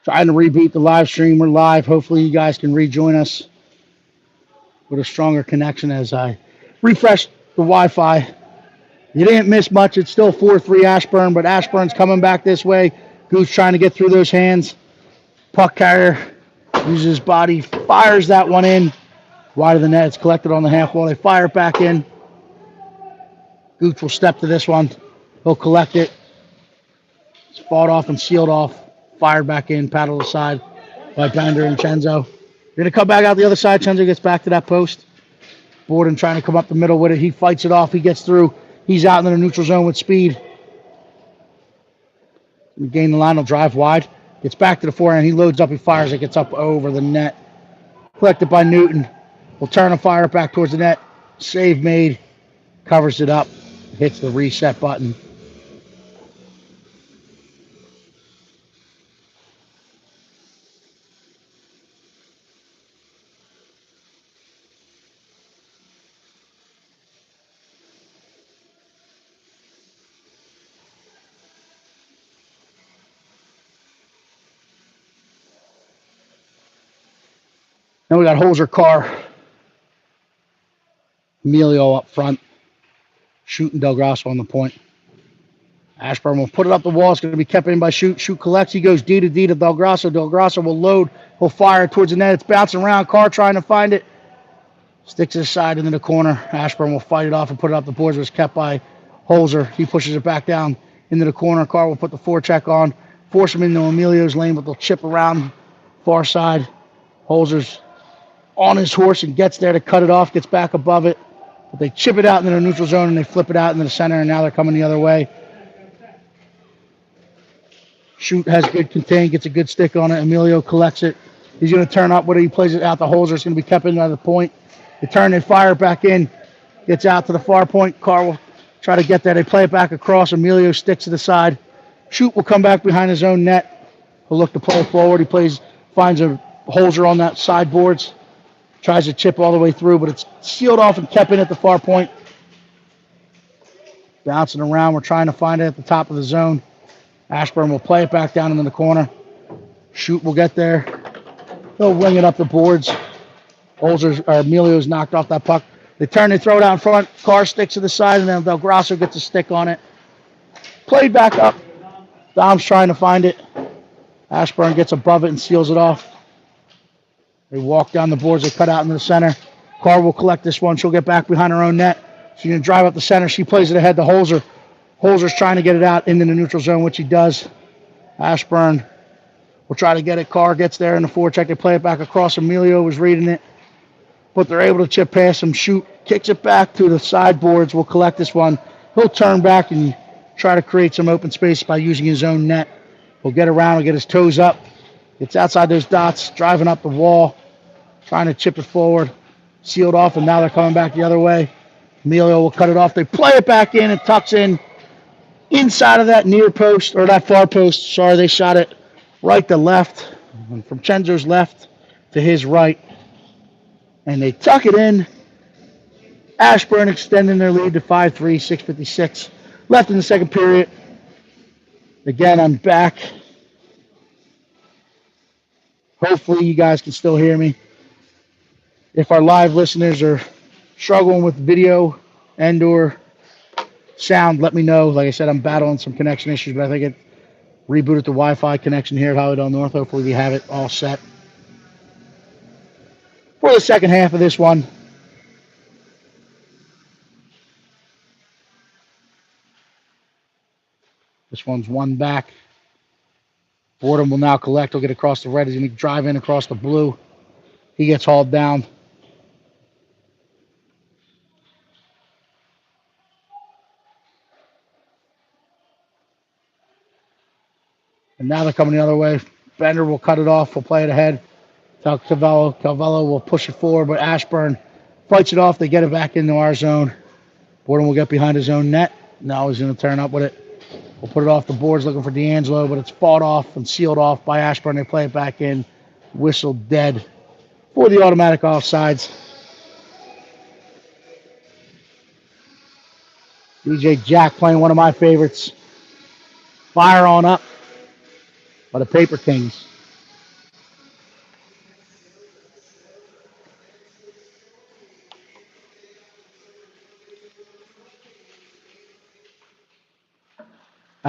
Trying to reboot the live stream. We're live. Hopefully you guys can rejoin us with a stronger connection as I refresh the Wi-Fi. You didn't miss much. It's still 4-3 Ashburn, but Ashburn's coming back this way. Goose trying to get through those hands. Puck carrier uses his body, fires that one in. Wide of the net. It's collected on the half wall. They fire it back in. Gooch will step to this one. He'll collect it. It's fought off and sealed off. Fired back in, paddle aside by Bender and Chenzo. They're going to come back out the other side. Chenzo gets back to that post. Borden trying to come up the middle with it. He fights it off. He gets through. He's out into the neutral zone with speed. Gain the line. He'll drive wide. Gets back to the forehand. He loads up. He fires it. Gets up over the net. Collected by Newton. Will turn and fire it back towards the net. Save made. Covers it up. Hits the reset button. Then we got Holzer Carr. Emilio up front. Shooting Del Grasso on the point. Ashburn will put it up the wall. It's going to be kept in by Shoot. Shoot collects. He goes D to D to Del Grasso. Del Grasso will load. He'll fire towards the net. It's bouncing around. Carr trying to find it. Sticks his side into the corner. Ashburn will fight it off and put it up the boards. It was kept by Holzer. He pushes it back down into the corner. Carr will put the forecheck on. Force him into Emilio's lane, but they'll chip around far side. Holzer's on his horse and gets there to cut it off. Gets back above it. But they chip it out into the neutral zone and they flip it out into the center, and now they're coming the other way. Shoot has good contain, gets a good stick on it. Emilio collects it. He's going to turn up with it. He plays it out to Holzer. It's going to be kept in by the point. They turn and fire it back in. Gets out to the far point. Carr will try to get there. They play it back across. Emilio sticks to the side. Shoot will come back behind his own net. He'll look to play it forward. He finds a Holzer on that sideboards. Tries to chip all the way through, but it's sealed off and kept in at the far point. Bouncing around. We're trying to find it at the top of the zone. Ashburn will play it back down into the corner. Shoot will get there. He'll wing it up the boards. Emilio's knocked off that puck. They turn, they throw it out in front. Carr sticks to the side, and then Del Grasso gets a stick on it. Played back up. Dom's trying to find it. Ashburn gets above it and seals it off. They walk down the boards. They cut out into the center. Carr will collect this one. She'll get back behind her own net. She's going to drive up the center. She plays it ahead to Holzer. Holzer's trying to get it out into the neutral zone, which he does. Ashburn will try to get it. Carr gets there in the forecheck. They play it back across. Emilio was reading it, but they're able to chip past him. Shoot kicks it back to the sideboards. Will collect this one. He'll turn back and try to create some open space by using his own net. He'll get around. He'll get his toes up. Gets outside those dots, driving up the wall, trying to chip it forward. Sealed off, and now they're coming back the other way. Emilio will cut it off. They play it back in. It tucks in inside of that near post, or that far post. Sorry, they shot it right to left, from Chenzo's left to his right. And they tuck it in. Ashburn extending their lead to 5-3, 6:56 left in the second period. Again, I'm back. Hopefully you guys can still hear me. If our live listeners are struggling with video and or sound, let me know. Like I said, I'm battling some connection issues, but I think it rebooted the Wi-Fi connection here at Hollydale North. Hopefully we have it all set for the second half of this one. This one's one back. Borden will now collect. He'll get across the red. He's going to drive in across the blue. He gets hauled down. And now they're coming the other way. Bender will cut it off. We'll play it ahead. Tell Calvello. Calvello will push it forward, but Ashburn fights it off. They get it back into our zone. Borden will get behind his own net. Now he's going to turn up with it. We'll put it off the boards looking for D'Angelo, but it's fought off and sealed off by Ashburn. They play it back in. Whistle dead for the automatic offsides. DJ Jack playing one of my favorites. Fire on up by the Paper Kings.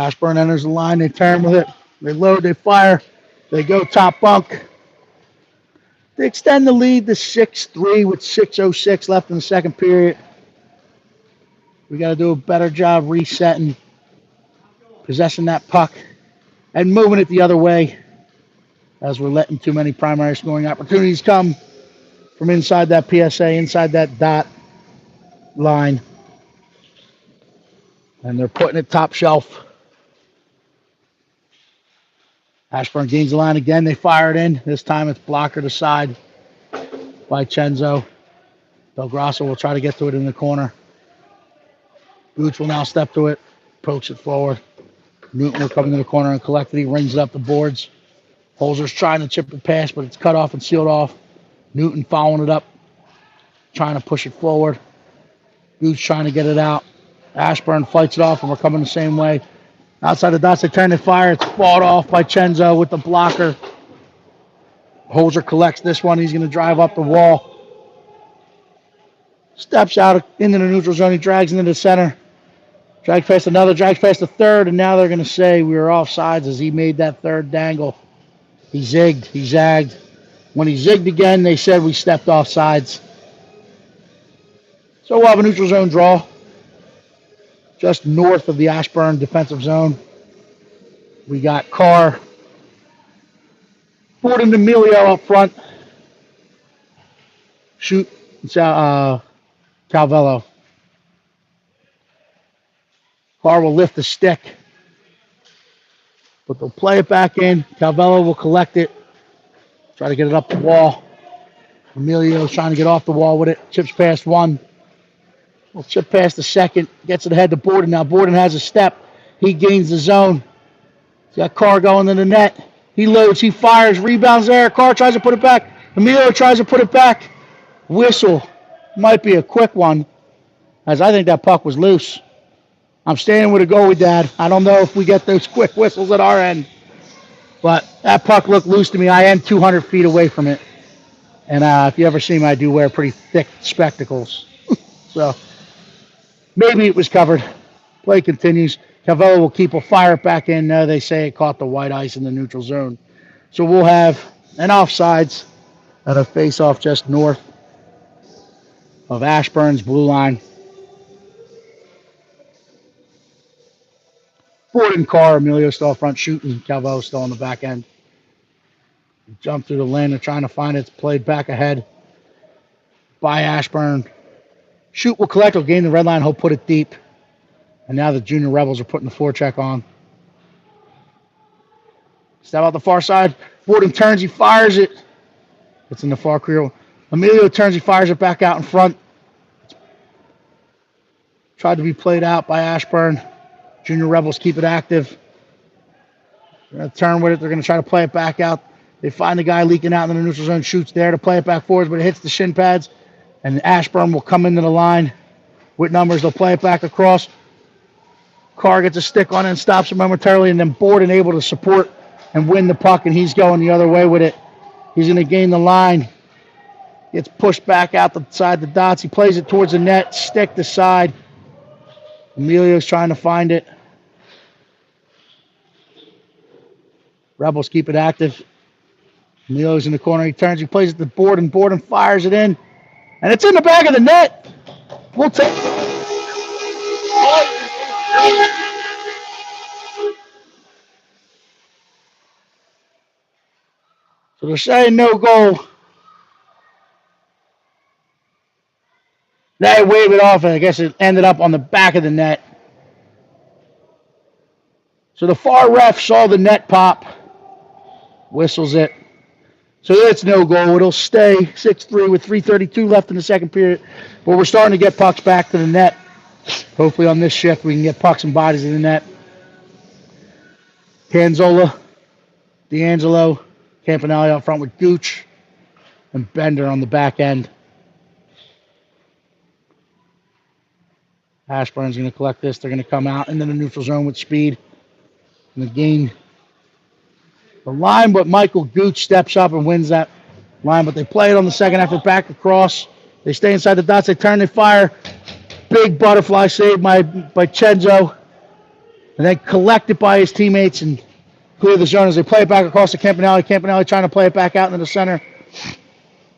Ashburn enters the line. They turn with it. They load. They fire. They go top bunk. They extend the lead to 6-3 with 6:06 left in the second period. We got to do a better job resetting, possessing that puck, and moving it the other way, as we're letting too many primary scoring opportunities come from inside that PSA, inside that dot line. And they're putting it top shelf. Ashburn gains the line again. They fire it in. This time it's blocker to side by Chenzo. Del Grosso will try to get to it in the corner. Gooch will now step to it, approach it forward. Newton will come into the corner and collect it. He rings it up the boards. Holzer's trying to chip it past, but it's cut off and sealed off. Newton following it up, trying to push it forward. Gooch trying to get it out. Ashburn fights it off, and we're coming the same way. Outside the dots, they turn and fire. It's fought off by Chenzo with the blocker. Holzer collects this one. He's going to drive up the wall. Steps out into the neutral zone. He drags into the center. Drags past another, drags past the third, and now they're going to say we were offsides as he made that third dangle. He zigged. He zagged. When he zigged again, they said we stepped offsides. So we'll have a neutral zone draw just north of the Ashburn defensive zone. We got Carr, Ford and Emilio up front. Shoot, Calvello. Carr will lift the stick, but they'll play it back in. Calvello will collect it, try to get it up the wall. Emilio's trying to get off the wall with it. Chips past one. We'll chip past the second. Gets it ahead to Borden. Now Borden has a step. He gains the zone. He's got Carr going to the net. He loads. He fires. Rebounds there. Carr tries to put it back. Emilio tries to put it back. Whistle. Might be a quick one, as I think that puck was loose. I'm standing with a goalie, Dad. I don't know if we get those quick whistles at our end, but that puck looked loose to me. I am 200 feet away from it. And if you ever see me, I do wear pretty thick spectacles. So maybe it was covered. Play continues. Calvello will keep. Will fire it back in. They say it caught the white ice in the neutral zone. So we'll have an offsides at a face-off just north of Ashburn's blue line. Ford and Carr, Emilio still up front shooting. Calvello still on the back end. Jump through the lane. They're trying to find it. It's played back ahead by Ashburn. Shoot will collect. He'll gain the red line. He'll put it deep. And now the junior Rebels are putting the forecheck on. Step out the far side. Borden turns. He fires it. It's in the far career. Emilio turns. He fires it back out in front. Tried to be played out by Ashburn. Junior Rebels keep it active. They're going to turn with it. They're going to try to play it back out. They find the guy leaking out in the neutral zone. Shoots there to play it back forwards, but it hits the shin pads. And Ashburn will come into the line with numbers. They'll play it back across. Carr gets a stick on it and stops it momentarily, and then Borden able to support and win the puck, and he's going the other way with it. He's going to gain the line. Gets pushed back out the side the dots. He plays it towards the net, stick to side. Emilio's trying to find it. Rebels keep it active. Emilio's in the corner. He turns. He plays it to Borden. Borden fires it in. And it's in the back of the net. We'll take it. So they're saying no goal. They wave it off, and I guess it ended up on the back of the net. So the far ref saw the net pop, whistles it. So it's no goal. It'll stay 6-3 with 3:32 left in the second period. But we're starting to get pucks back to the net. Hopefully on this shift we can get pucks and bodies in the net. Canzola, D'Angelo, Campanelli out front with Gooch, and Bender on the back end. Ashburn's going to collect this. They're going to come out into the neutral zone with speed. And gain the line, but Michael Gooch steps up and wins that line. But they play it on the second effort back across. They stay inside the dots. They turn, they fire. Big butterfly save by Chenzo. and then collected by his teammates and clear the zone as they play it back across to Campanelli. Campanelli trying to play it back out into the center.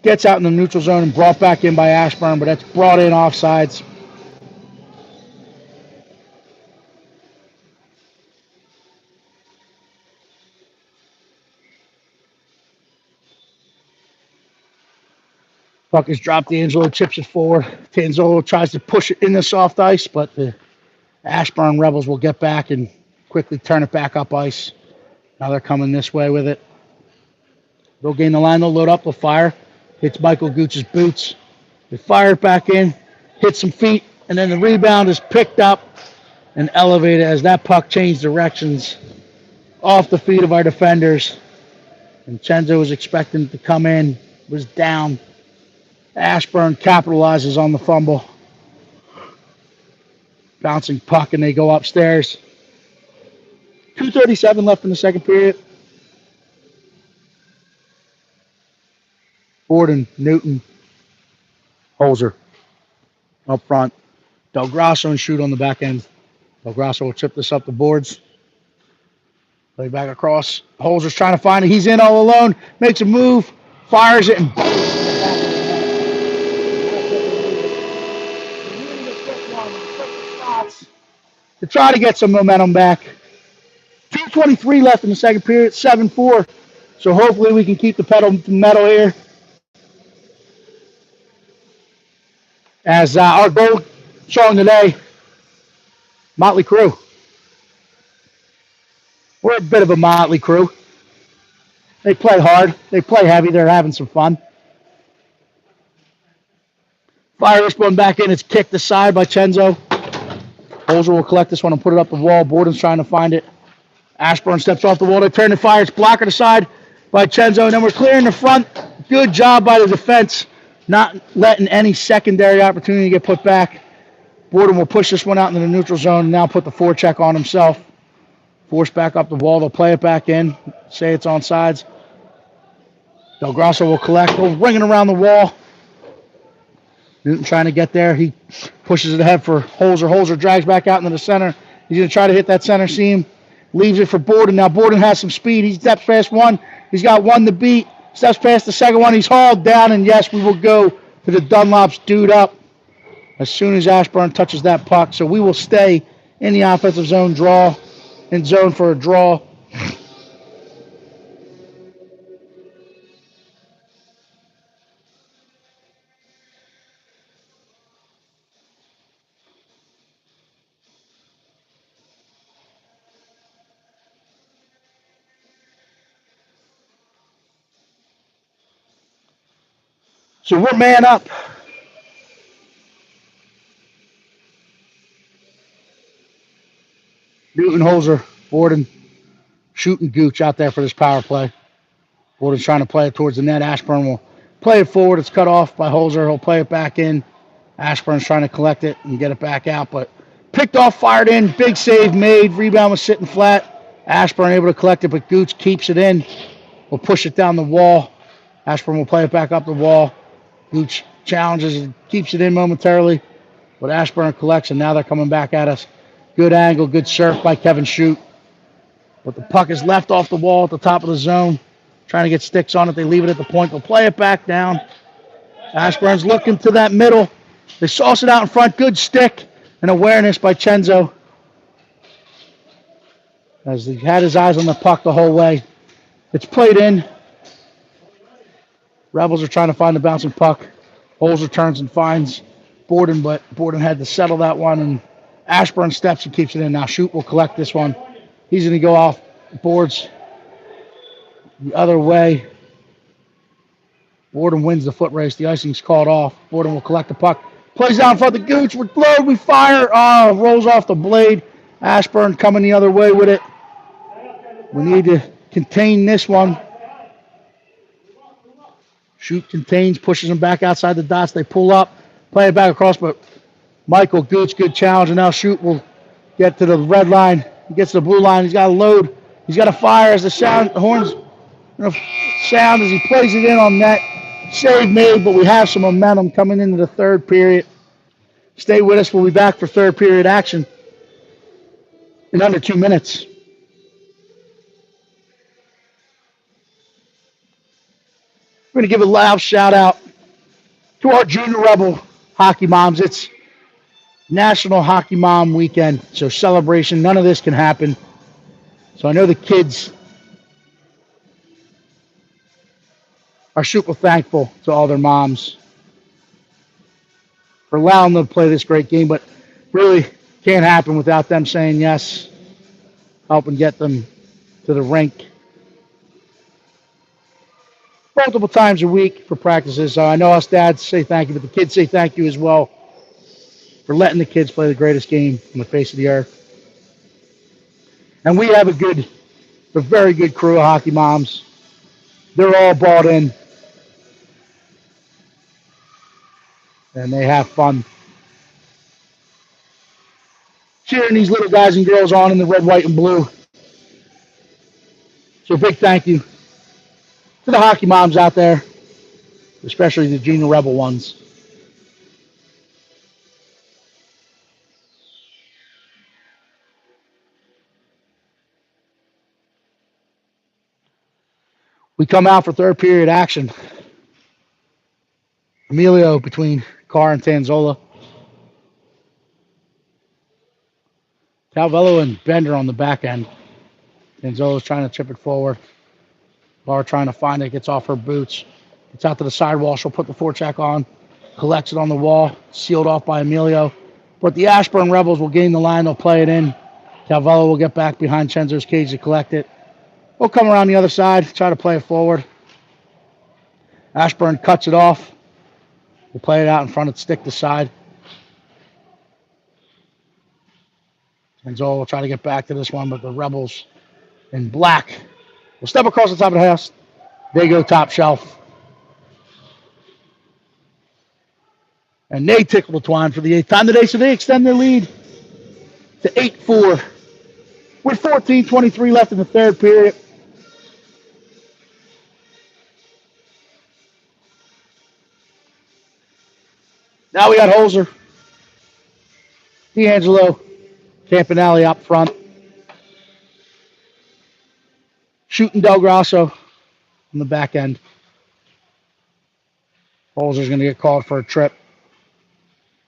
Gets out in the neutral zone and brought back in by Ashburn, but that's brought in offsides. Puck is dropped. D'Angelo chips it forward. Tanzolo tries to push it in the soft ice, but the Ashburn Rebels will get back and quickly turn it back up ice. Now they're coming this way with it. They'll gain the line. They'll load up. They'll fire. Hits Michael Gooch's boots. They fire it back in. Hit some feet. And then the rebound is picked up and elevated as that puck changed directions off the feet of our defenders. And Chenzo was expecting to come in. Was down. Ashburn capitalizes on the fumble. Bouncing puck, and they go upstairs. 2:37 left in the second period. Borden, Newton, Holzer up front. Del Grasso and Shoot on the back end. Del Grasso will chip this up the boards. Play back across. Holzer's trying to find it. He's in all alone. Makes a move. Fires it and to try to get some momentum back. 2:23 left in the second period, 7-4. So hopefully we can keep the pedal to metal here. As our goal showing today, Motley Crew. We're a bit of a motley crew. They play hard. They play heavy. They're having some fun. Fire this one back in. It's kicked aside by Chenzo. Holzer will collect this one and put it up the wall. Borden's trying to find it. Ashburn steps off the wall. They turn and fire. It's blocked aside by Chenzo. And then we're clearing the front. Good job by the defense. Not letting any secondary opportunity get put back. Borden will push this one out into the neutral zone and now put the forecheck on himself. Force back up the wall. They'll play it back in. Say it's on sides. Del Grasso will collect. Goes ringing around the wall. Newton trying to get there. He pushes it ahead for Holzer. Holzer drags back out into the center. He's going to try to hit that center seam. Leaves it for Borden. Now Borden has some speed. He steps past one. He's got one to beat. Steps past the second one. He's hauled down. And yes, we will go to the Dunlops dude up as soon as Ashburn touches that puck. So we will stay in the offensive zone draw. In zone for a draw. So we're man up. Newton, Holzer, Borden, shooting Gooch out there for this power play. Borden's trying to play it towards the net. Ashburn will play it forward. It's cut off by Holzer. He'll play it back in. Ashburn's trying to collect it and get it back out, but picked off, fired in. Big save made. Rebound was sitting flat. Ashburn able to collect it, but Gooch keeps it in. Will push it down the wall. Ashburn will play it back up the wall. Gooch challenges and keeps it in momentarily, but Ashburn collects, and now they're coming back at us. Good angle, good surf by Kevin Shute. But the puck is left off the wall at the top of the zone. Trying to get sticks on it. They leave it at the point. They'll play it back down. Ashburn's looking to that middle. They sauce it out in front. Good stick and awareness by Chenzo. As he had his eyes on the puck the whole way. It's played in. Rebels are trying to find the bouncing puck. Holzer turns and finds Borden, but Borden had to settle that one, and Ashburn steps and keeps it in. Now Shute will collect this one. He's going to go off boards the other way. Borden wins the foot race. The icing's called off. Borden will collect the puck. Plays down in front of the Gooch. We're low. We fire. Oh, rolls off the blade. Ashburn coming the other way with it. We need to contain this one. Shute contains, pushes them back outside the dots. They pull up, play it back across, but Michael Gooch, good challenge, and now Shute will get to the red line. He gets to the blue line. He's got to load. He's got to fire as the horns sound as he plays it in on net. Save made, but we have some momentum coming into the third period. Stay with us. We'll be back for third period action. in under 2 minutes. We're going to give a loud shout out to our Junior Rebel hockey moms. It's National Hockey Mom Weekend, so celebration. None of this can happen. So I know the kids are super thankful to all their moms for allowing them to play this great game, but really can't happen without them saying yes, helping get them to the rink multiple times a week for practices. So I know us dads say thank you, but the kids say thank you as well for letting the kids play the greatest game on the face of the earth. And we have a very good crew of hockey moms. They're all bought in, and they have fun cheering these little guys and girls on in the red, white, and blue. So big thank you to the hockey moms out there, especially the Junior Rebel ones. We come out for third period action. Emilio between Carr and Tanzola. Calvello and Bender on the back end. Tanzola's trying to chip it forward. Carr trying to find it, gets off her boots. Gets out to the sidewall. She'll put the forecheck on. Collects it on the wall. Sealed off by Emilio. But the Ashburn Rebels will gain the line. They'll play it in. Calvello will get back behind Chenzo's cage to collect it. We'll come around the other side, try to play it forward. Ashburn cuts it off. We'll play it out in front of stick to side. Chenzo will try to get back to this one, but the Rebels in black will step across the top of the house. They go top shelf. And they tickle the twine for the 8th time today, so they extend their lead to 8-4 with 14:23 left in the third period. Now we got Holzer, D'Angelo, Campanelli up front. Shooting Del Grosso on the back end. Holzer's going to get called for a trip.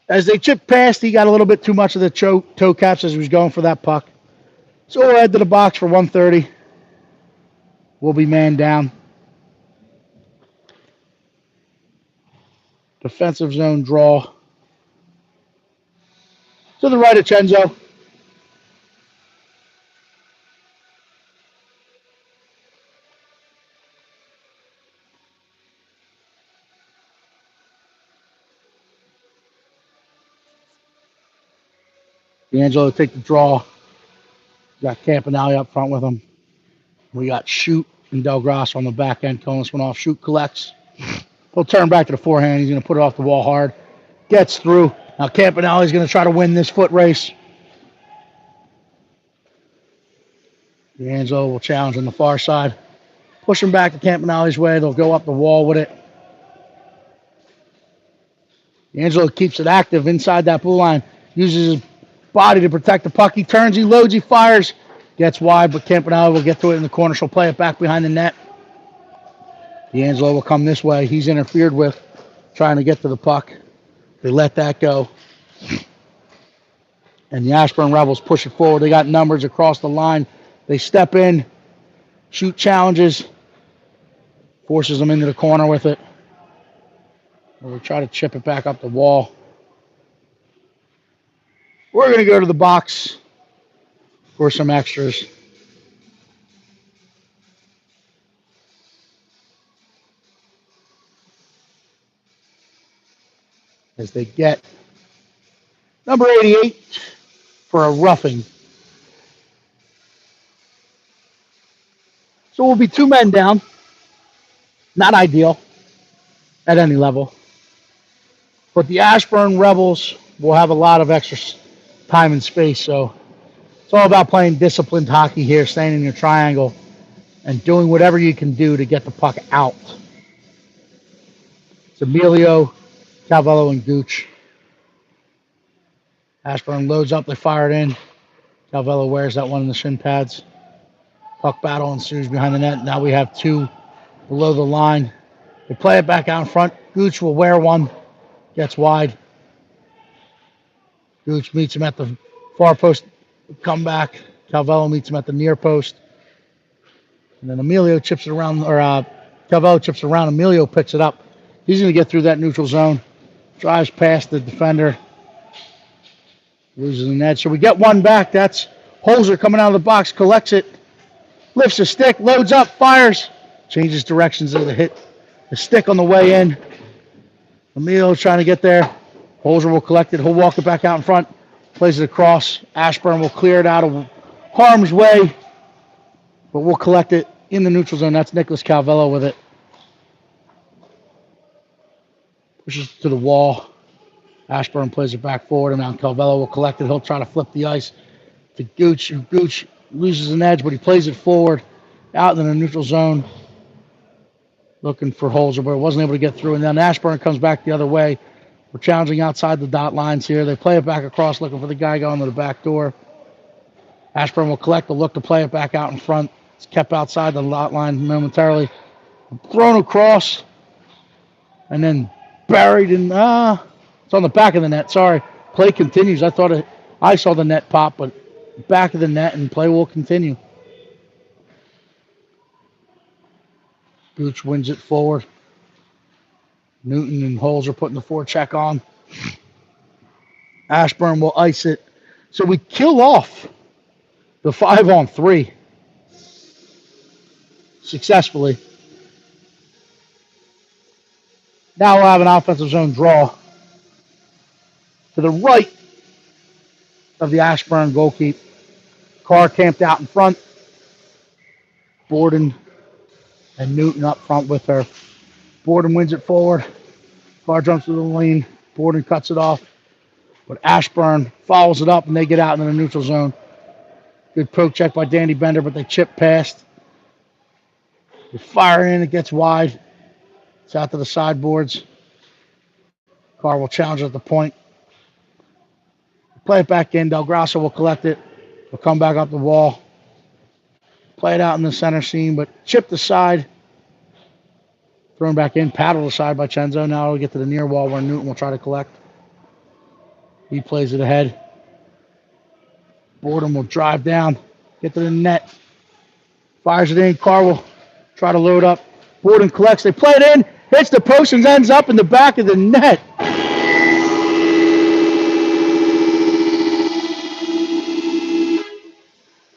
As they chip past, he got a little bit too much of the toe caps as he was going for that puck. So we'll head to the box for 130. We'll be man down. Defensive zone draw. To the right of Chenzo. D'Angelo take the draw. Got Campanelli up front with him. We got Shoot and Del Grosso on the back end killing this one off. Shoot collects. He'll turn back to the forehand. He's going to put it off the wall hard. Gets through. Now Campanelli's going to try to win this foot race. D'Angelo will challenge on the far side. Push him back to Campanelli's way. They'll go up the wall with it. D'Angelo keeps it active inside that blue line. Uses his body to protect the puck. He turns, he loads, he fires. Gets wide, but Campanelli will get to it in the corner. She'll play it back behind the net. D'Angelo will come this way. He's interfered with, trying to get to the puck. They let that go. And the Ashburn Rebels push it forward. They got numbers across the line. They step in, Shoot challenges, forces them into the corner with it. We'll try to chip it back up the wall. We're going to go to the box for some extras. As they get number 88 for a roughing. So we'll be 2 men down. Not ideal at any level. But the Ashburn Rebels will have a lot of extra time and space. So it's all about playing disciplined hockey here, staying in your triangle, and doing whatever you can do to get the puck out. It's Emilio, Calvello, and Gooch. Ashburn loads up, they fire it in. Calvello wears that one in the shin pads. Puck battle ensues behind the net. Now we have two below the line. They play it back out in front. Gooch will wear one. Gets wide. Gooch meets him at the far post. Come back. Calvello meets him at the near post. And then Emilio chips it around, or Calvello chips it around. Emilio picks it up. He's going to get through that neutral zone. Drives past the defender. Loses the net. So we get one back. That's Holzer coming out of the box. Collects it. Lifts a stick. Loads up. Fires. Changes directions as it hit the stick on the way in. Emilio's trying to get there. Holzer will collect it. He'll walk it back out in front. Plays it across. Ashburn will clear it out of harm's way. But we'll collect it in the neutral zone. That's Nicholas Calvello with it. Pushes to the wall. Ashburn plays it back forward, and now Calvello will collect it. He'll try to flip the ice to Gooch. Gooch loses an edge, but he plays it forward out in the neutral zone. Looking for Holzer, but wasn't able to get through. And then Ashburn comes back the other way. We're challenging outside the dot lines here. They play it back across, looking for the guy going to the back door. Ashburn will collect the look to play it back out in front. It's kept outside the lot line momentarily. Thrown across. And then buried in, it's on the back of the net. Sorry. Play continues. I saw the net pop, but back of the net, and play will continue. Gooch wins it forward. Newton and Holzer putting the forecheck on. Ashburn will ice it. So we kill off the 5-on-3 successfully. Now we'll have an offensive zone draw to the right of the Ashburn goalkeeper. Carr camped out in front. Borden and Newton up front with her. Borden wins it forward. Carr jumps to the lane. Borden cuts it off. But Ashburn follows it up, and they get out into the neutral zone. Good poke check by Danny Bender, but they chip past. They fire in. It gets wide. It's out to the sideboards. Carr will challenge at the point. Play it back in. Del Grasso will collect it. Will come back up the wall. Play it out in the center seam, but chipped aside. Thrown back in. Paddled aside by Chenzo. Now we get to the near wall where Newton will try to collect. He plays it ahead. Borden will drive down. Get to the net. Fires it in. Carr will try to load up. Borden collects. They play it in. Hits the post and ends up in the back of the net.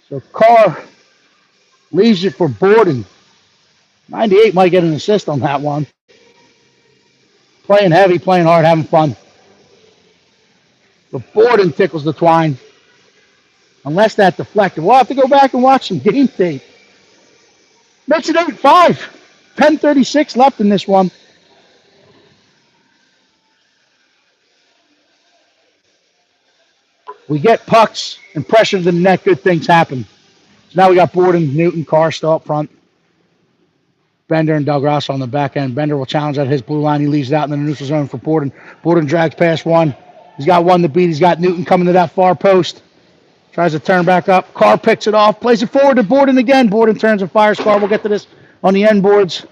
So Carr leaves it for Borden. 98 might get an assist on that one. Playing heavy, playing hard, having fun. But Borden tickles the twine. Unless that deflected. We'll have to go back and watch some game tape. Makes it 8-5. 10:36 left in this one. We get pucks and pressure to the net. Good things happen. So now we got Borden, Newton, Carr still up front. Bender and Del Grasso on the back end. Bender will challenge at his blue line. He leaves it out in the neutral zone for Borden. Borden drags past one. He's got one to beat. He's got Newton coming to that far post. Tries to turn back up. Carr picks it off. Plays it forward to Borden again. Borden turns and fires. Carr will get to this on the end boards.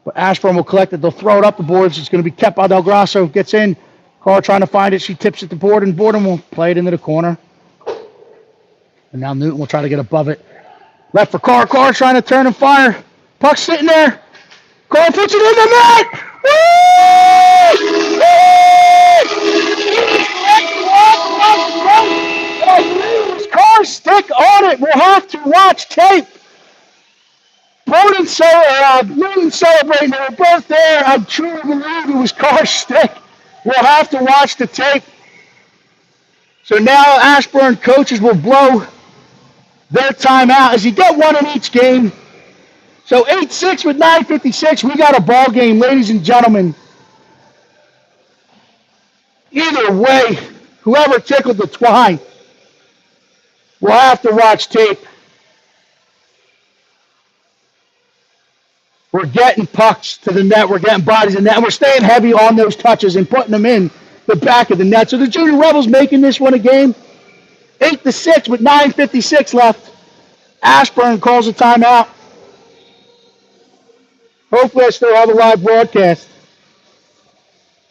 But Ashburn will collect it. They'll throw it up the boards. It's going to be kept by Del Grasso. Gets in. Carr trying to find it. She tips it to Borden. Borden will play it into the corner. And now Newton will try to get above it. Left for Carr. Carr trying to turn and fire. Puck sitting there. Carr puts it in the net. Carr's stick on it. We'll have to watch tape. Newton celebrating. They were both there. I truly believe it was Carr's stick. We'll have to watch the tape. So now Ashburn coaches will blow their timeout as you get one in each game. So 8-6 with 9:56. We got a ball game, ladies and gentlemen. Either way, whoever tickled the twine, we'll have to watch tape. We're getting pucks to the net. We're getting bodies in the net. And we're staying heavy on those touches and putting them in the back of the net. So the Junior Rebels making this one a game. 8-6 with 9:56 left. Ashburn calls a timeout. Hopefully I still have a live broadcast.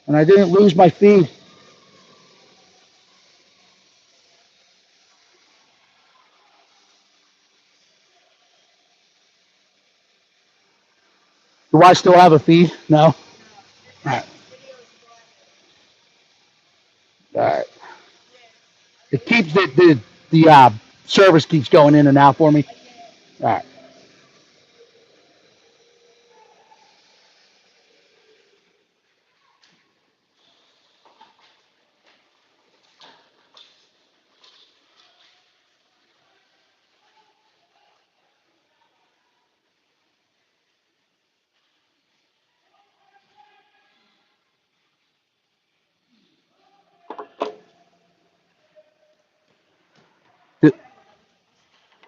And I didn't lose my feed. Do I still have a feed? No. All right. All right. It keeps the service keeps going in and out for me. All right.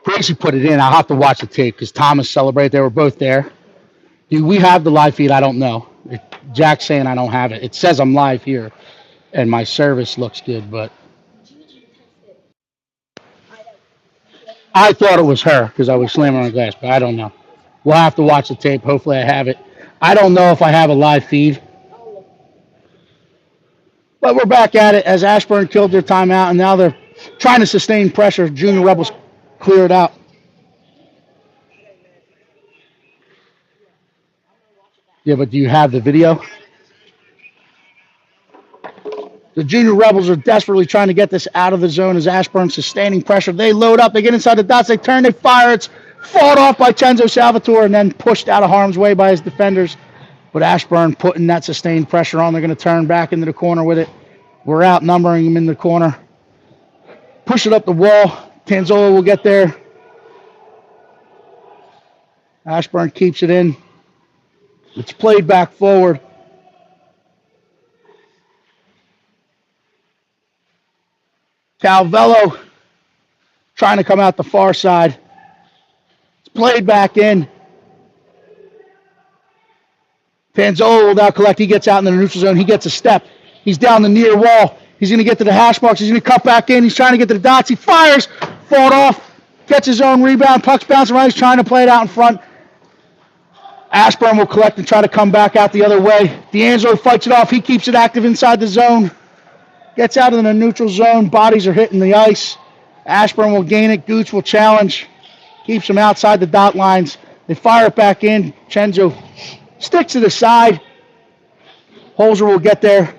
Gracie put it in. I'll have to watch the tape because Thomas celebrated. They were both there. Do we have the live feed? I don't know. Jack's saying I don't have it. It says I'm live here, and my service looks good, but I thought it was her because I was slamming on the glass, but I don't know. We'll have to watch the tape. Hopefully I have it. I don't know if I have a live feed. But we're back at it as Ashburn killed their timeout, and now they're trying to sustain pressure. Junior Rebels clear it out. Yeah, but do you have the video? The Junior Rebels are desperately trying to get this out of the zone as Ashburn sustaining pressure. They load up. They get inside the dots. They turn. They fire. It's fought off by Chenzo Salvatore and then pushed out of harm's way by his defenders. But Ashburn putting that sustained pressure on. They're going to turn back into the corner with it. We're outnumbering them in the corner. Push it up the wall. Tanzola will get there. Ashburn keeps it in. It's played back forward. Calvello trying to come out the far side. It's played back in. Tanzola will now collect. He gets out in the neutral zone. He gets a step. He's down the near wall. He's going to get to the hash marks. He's going to cut back in. He's trying to get to the dots. He fires. Fought off. Gets his own rebound. Puck's bouncing around. He's trying to play it out in front. Ashburn will collect and try to come back out the other way. D'Angelo fights it off. He keeps it active inside the zone. Gets out in the neutral zone. Bodies are hitting the ice. Ashburn will gain it. Gooch will challenge. Keeps him outside the dot lines. They fire it back in. Chenzo sticks to the side. Holzer will get there.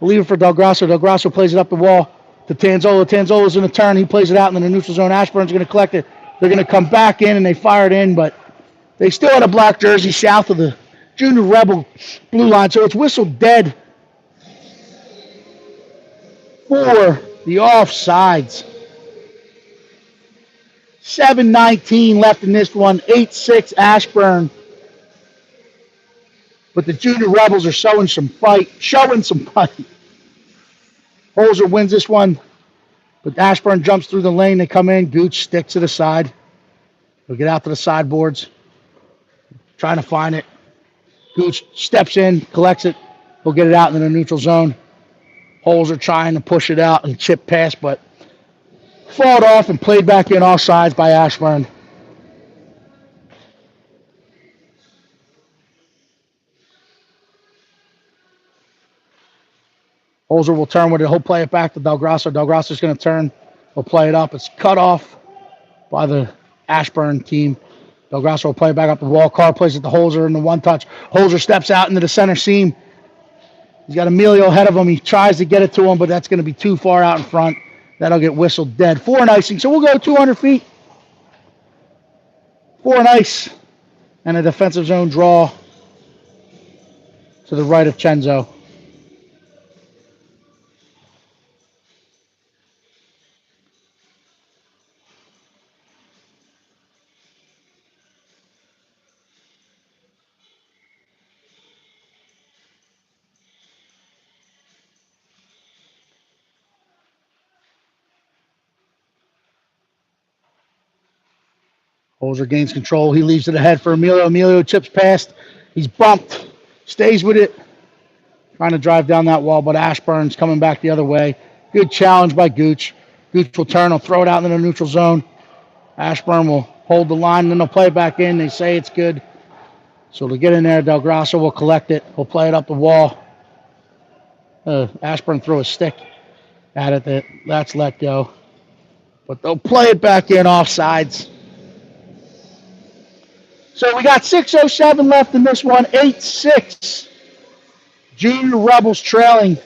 We'll leave it for Del Grasso. Del Grasso plays it up the wall to Tanzola. Tanzola's in the turn. He plays it out in the neutral zone. Ashburn's going to collect it. They're going to come back in, and they fire it in, but they still had a black jersey south of the Junior Rebel blue line, so it's whistled dead for the offsides. 7:19 left in this one. 8-6 Ashburn. But the Junior Rebels are showing some fight. Holzer wins this one. But Ashburn jumps through the lane. They come in. Gooch sticks to the side. They'll get out to the sideboards. Trying to find it. Gooch steps in, collects it. He'll get it out in the neutral zone. Holzer trying to push it out and chip past, but fought off and played back in offsides by Ashburn. Holzer will turn with it. He'll play it back to Del Grasso. Del Grasso's going to turn. He'll play it up. It's cut off by the Ashburn team. Del Grasso will play it back up the wall. Carr plays it to Holzer in the one touch. Holzer steps out into the center seam. He's got Emilio ahead of him. He tries to get it to him, but that's going to be too far out in front. That'll get whistled dead. 4 and icing. So we'll go 200 feet. 4 and ice. And a defensive zone draw to the right of Chenzo. Holzer gains control. He leaves it ahead for Emilio. Emilio chips past. He's bumped. Stays with it. Trying to drive down that wall, but Ashburn's coming back the other way. Good challenge by Gooch. Gooch will turn, he'll throw it out in the neutral zone. Ashburn will hold the line, and then they'll play it back in. They say it's good. So to get in there, Del Grasso will collect it. He'll play it up the wall. Ashburn throw a stick at it. That's let go. But they'll play it back in offsides. So we got 6:07 left in this one, 8-6. Junior Rebels trailing,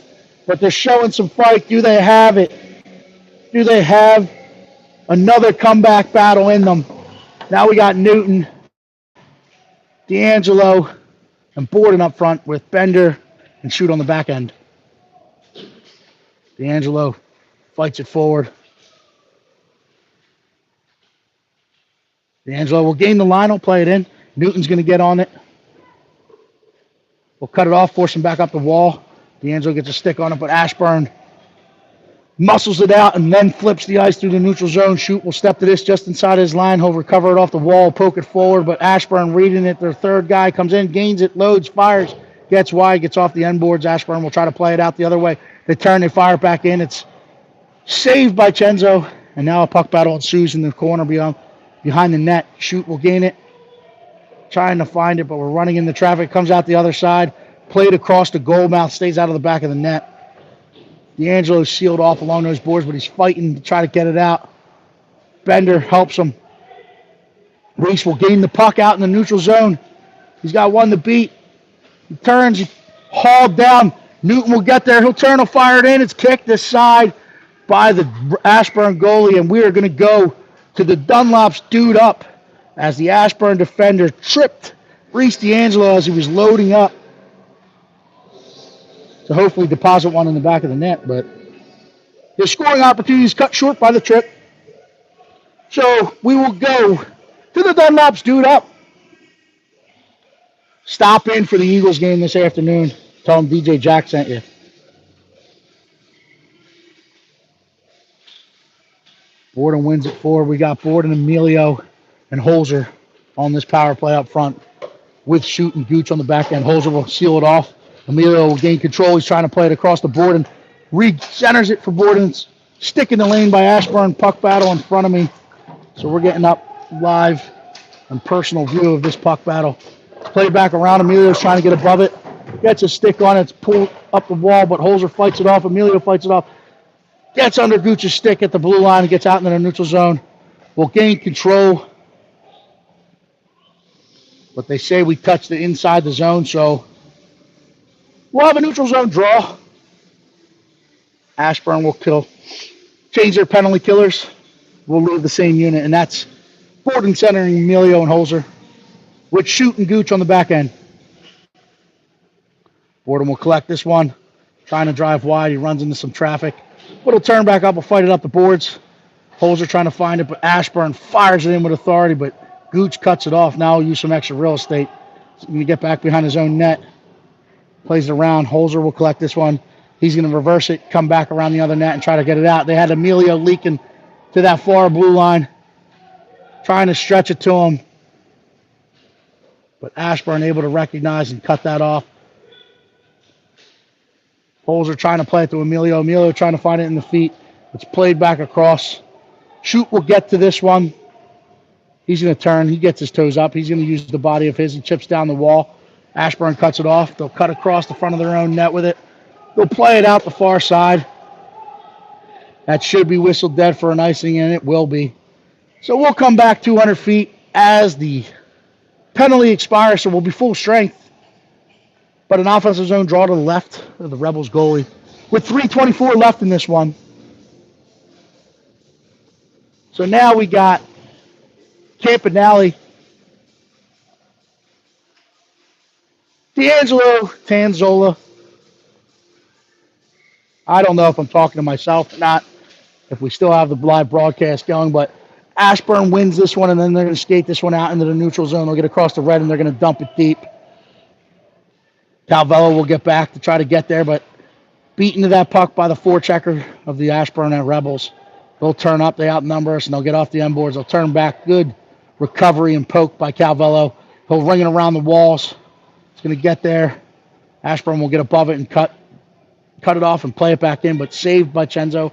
but they're showing some fight. Do they have it? Do they have another comeback battle in them? Now we got Newton, D'Angelo, and Borden up front with Bender and Shoot on the back end. D'Angelo fights it forward. D'Angelo will gain the line. He'll play it in. Newton's going to get on it. We'll cut it off, force him back up the wall. D'Angelo gets a stick on it, but Ashburn muscles it out and then flips the ice through the neutral zone. Shoot will step to this just inside his line. He'll recover it off the wall, poke it forward, but Ashburn reading it. Their third guy comes in, gains it, loads, fires, gets wide, gets off the end boards. Ashburn will try to play it out the other way. They turn, they fire it back in. It's saved by Chenzo, and now a puck battle ensues in the corner behind the net. Shoot will gain it, trying to find it, but we're running into traffic. Comes out the other side, played across the goal mouth, stays out of the back of the net. D'Angelo's sealed off along those boards, but he's fighting to try to get it out. Bender helps him. Reese will gain the puck out in the neutral zone. He's got one to beat. He turns, he hauled down. Newton will get there. He'll turn, he'll fire it in. It's kicked aside by the Ashburn goalie, and we are going to go to the Dunlops dude up as the Ashburn defender tripped Reese D'Angelo as he was loading up to hopefully deposit one in the back of the net, but his scoring opportunity is cut short by the trip. So we will go to the Dunlops dude up. Stop in for the Eagles game this afternoon. Tell them DJ Jack sent you. Borden wins it 4. We got Borden, Emilio, and Holzer on this power play up front with Shoot and Gooch on the back end. Holzer will seal it off. Emilio will gain control. He's trying to play it across the board and re-centers it for Borden. Stick in the lane by Ashburn. Puck battle in front of me. So we're getting up live and personal view of this puck battle. Play back around. Emilio's trying to get above it. Gets a stick on it. It's pulled up the wall, but Holzer fights it off. Emilio fights it off. Gets under Gooch's stick at the blue line and gets out into the neutral zone. Will gain control. But they say we touched it inside the zone, so we'll have a neutral zone draw. Ashburn will change their penalty killers. We'll leave the same unit, and that's Borden centering Emilio and Holzer with Shoot and Gooch on the back end. Borden will collect this one, trying to drive wide. He runs into some traffic, but he'll turn back up. We'll fight it up the boards. Holzer trying to find it, but Ashburn fires it in with authority, but Gooch cuts it off. Now he'll use some extra real estate. He's going to get back behind his own net. Plays it around. Holzer will collect this one. He's going to reverse it, come back around the other net and try to get it out. They had Emilio leaking to that far blue line, trying to stretch it to him. But Ashburn able to recognize and cut that off. Holzer trying to play it to Emilio. Emilio trying to find it in the feet. It's played back across. Shoot will get to this one. He's going to turn. He gets his toes up. He's going to use the body of his. He chips down the wall. Ashburn cuts it off. They'll cut across the front of their own net with it. They'll play it out the far side. That should be whistled dead for an icing, and it will be. So we'll come back 200 feet as the penalty expires, so we'll be full strength. But an offensive zone draw to the left of the Rebels goalie with 3:24 left in this one. So now we got Campanelli, D'Angelo, Tanzola. I don't know if I'm talking to myself or not, if we still have the live broadcast going, but Ashburn wins this one, and then they're going to skate this one out into the neutral zone. They'll get across the red, and they're going to dump it deep. Calvello will get back to try to get there, but beaten to that puck by the forechecker of the Ashburn and Rebels. They'll turn up. They outnumber us, and they'll get off the end boards. They'll turn back. Good recovery and poke by Calvello. He'll ring it around the walls. It's going to get there. Ashburn will get above it and cut it off and play it back in, but saved by Chenzo.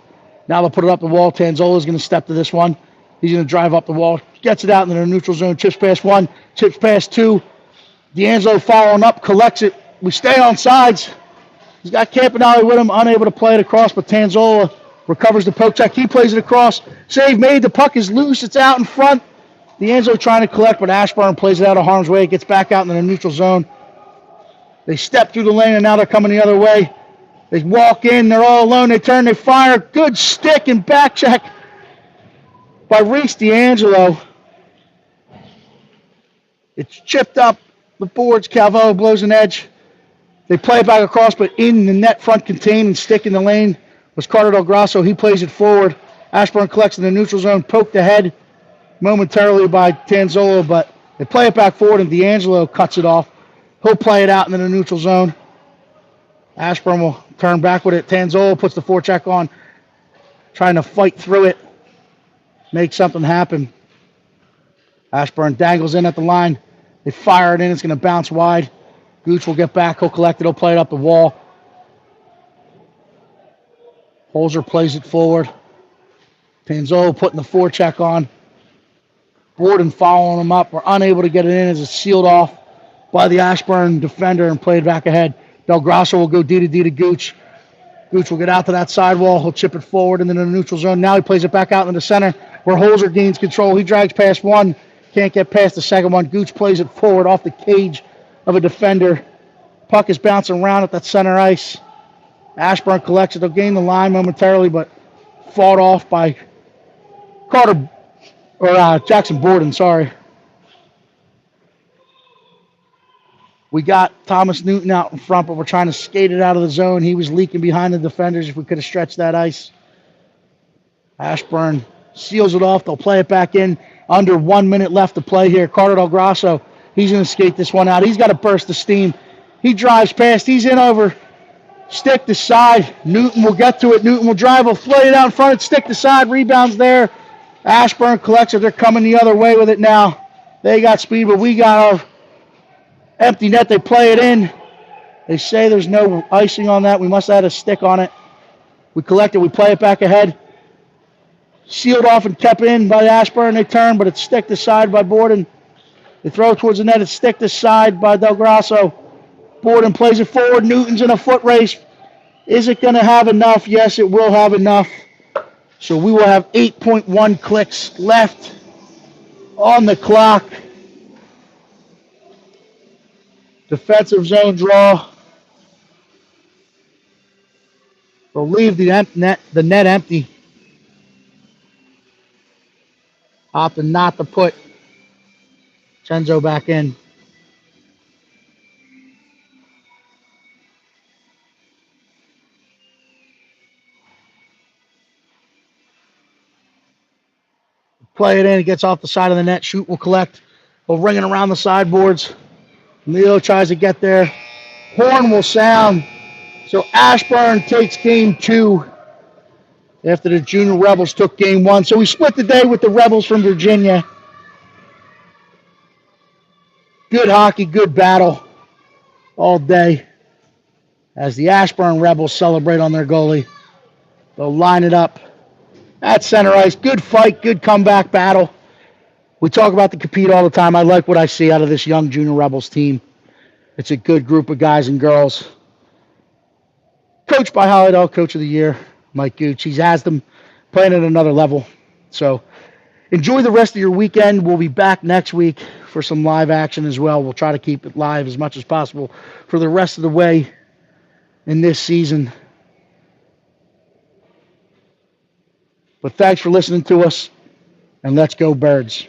Now they'll put it up the wall. Tanzola's going to step to this one. He's going to drive up the wall. Gets it out into the neutral zone. Chips past one. Chips past two. D'Angelo following up. Collects it. We stay on sides. He's got Campanelli with him. Unable to play it across, but Tanzola recovers the poke check. He plays it across. Save made. The puck is loose. It's out in front. D'Angelo trying to collect, but Ashburn plays it out of harm's way. It gets back out into the neutral zone. They step through the lane, and now they're coming the other way. They walk in. They're all alone. They turn. They fire. Good stick and back check by Reese D'Angelo. It's chipped up the boards. Calvo blows an edge. They play it back across, but in the net front contained and stick in the lane was Carter Del Grasso. He plays it forward. Ashburn collects in the neutral zone, poked ahead momentarily by Tanzola, but they play it back forward, and D'Angelo cuts it off. He'll play it out into the neutral zone. Ashburn will turn back with it. Tanzola puts the forecheck on, trying to fight through it, make something happen. Ashburn dangles in at the line. They fire it in. It's going to bounce wide. Gooch will get back. He'll collect it. He'll play it up the wall. Holzer plays it forward. Tanzola putting the forecheck on. Borden following him up. We're unable to get it in as it's sealed off by the Ashburn defender and played back ahead. Del Grasso will go D to Gooch. Gooch will get out to that sidewall. He'll chip it forward into the neutral zone. Now he plays it back out in the center where Holzer gains control. He drags past one. Can't get past the second one. Gooch plays it forward off the cage of a defender. Puck is bouncing around at that center ice. Ashburn collects it. They'll gain the line momentarily, but fought off by Jackson Borden, sorry. We got Thomas Newton out in front, but we're trying to skate it out of the zone. He was leaking behind the defenders if we could have stretched that ice. Ashburn seals it off. They'll play it back in. Under 1 minute left to play here. Carter Del Grasso, he's going to skate this one out. He's got a burst of steam. He drives past. He's in over. Stick to side. Newton will get to it. Newton will drive. Will float it out in front. Stick to side. Rebounds there. Ashburn collects it. They're coming the other way with it now. They got speed, but we got our empty net. They play it in. They say there's no icing on that. We must have had a stick on it. We collect it. We play it back ahead. Sealed off and kept in by Ashburn. They turn, but it's stick to side by Borden. They throw it towards the net. It's stick to side by Del Grasso. Borden plays it forward. Newton's in a foot race. Is it going to have enough? Yes, it will have enough. So we will have 8.1 clicks left on the clock. Defensive zone draw. They'll leave the net empty. Opting not to put Chenzo back in. Play it in. It gets off the side of the net. Shoot will collect. We'll ring it around the sideboards. Leo tries to get there. Horn will sound. So Ashburn takes game 2 after the Junior Rebels took game 1. So we split the day with the Rebels from Virginia. Good hockey, good battle all day as the Ashburn Rebels celebrate on their goalie. They'll line it up at center ice. Good fight, good comeback battle. We talk about the compete all the time. I like what I see out of this young Junior Rebels team. It's a good group of guys and girls. Coached by Holiday Coach of the Year, Mike Gooch. He has them playing at another level. So enjoy the rest of your weekend. We'll be back next week for some live action as well. We'll try to keep it live as much as possible for the rest of the way in this season. But thanks for listening to us, and let's go Birds.